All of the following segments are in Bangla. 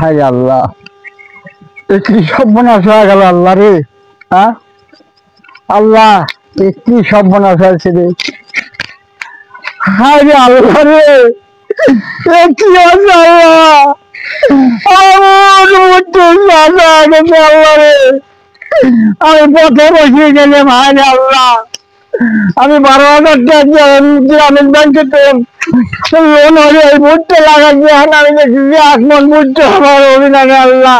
হায় আল্লাহ, কি সর্বনাশ হয়ে গেল আল্লাহ রে। হ্যাঁ আল্লাহ, কি সর্বনাশ হয়েছে রে। হায় রে আল্লাহ রে, কি আছে আল্লাহ, আমার মধ্যে আল্লাহ রে। আমি পথে বসে গেলাম। হায় রে আল্লাহ, আমি 12,000 টাকা গ্রামীণ ব্যাংকে লোন হলে এই ভুট্টা লাগাচ্ছি। এখন আমি দেখছি যে 8 মণ ভুট্টা আমার অভিনয়। আল্লাহ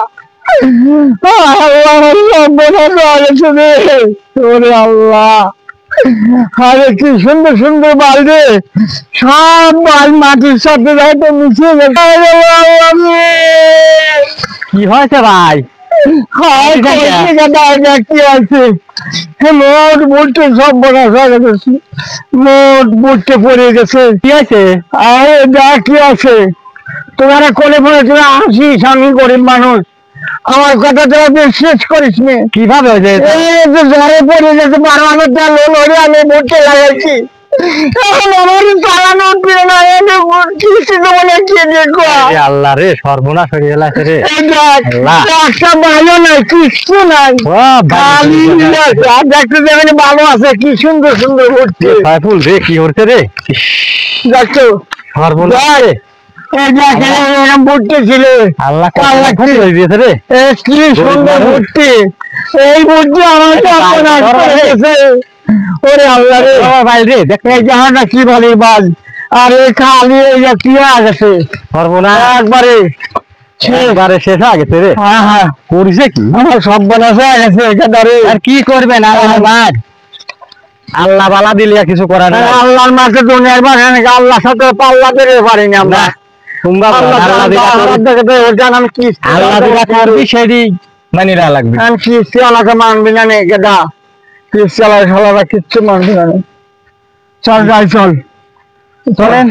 আল্লাহ, আরে কি সুন্দর সুন্দর বাল রে, সব বাল মাটির সাথে যাইতে মিশিয়ে গেছে। কি হয়েছে ভাই? কি আছে মোট বুটে সব বনাস হয়ে গেছে, মোট বুটে পড়ে গেছে। কি আছে? আরে যা কি আছে, তোমারা কোলে পড়ে তুমি আসিস, আমি গরিব মানুষ, আমার কথা তোরা বিশ্বাস করিস নি। কিভাবে জ্বরে পড়ে গেছে, 12,000 টাকা লোন হলে আমি বুটে লাগাইছি। এখন আমার চালানো উঠবে না, কিস্তি তো মনে কি দেখো। আল্লাহ রে, সর্বনাশ হয়ে গেল রে। একটা ভালো নাই, কিস্তি নাই, দেখতে যাবেন ভালো আছে। কি সুন্দর সুন্দর ভর্তি সাইফুল রে, কি হচ্ছে রে দেখছো। সর্বনাশ ভর্তি ছিল। আল্লাহ দিয়েছে রে, কি সুন্দর ভর্তি। এই ভর্তি আমার ওরে আল্লাহ রে। ভাই রে দেখ, এই জাহাজটা কি বলে বাল, আর এই খালি কি হয়ে গেছে, সর্বনাশ একবারে শেষ হয়ে গেছে রে। হ্যাঁ হ্যাঁ, করিছে কি, আমার সব বনাশ হয়ে গেছে একেবারে। আর কি করবেন আল্লাহ বালা দিলে কিছু করার নাই। আল্লাহর মাঝে দুনিয়ার বাসা, আল্লাহর সাথে পাল্লা দিতে পারিনি আমরা। তোমরা আমি কি আল্লাহ দিলা করবি সেদি মানিরা লাগবে, আমি কিস্তি আলাদা মানবি না নে গেদা, কিস্তি আলাদা কিচ্ছু মানবি না। চল যাই, চল চলেন।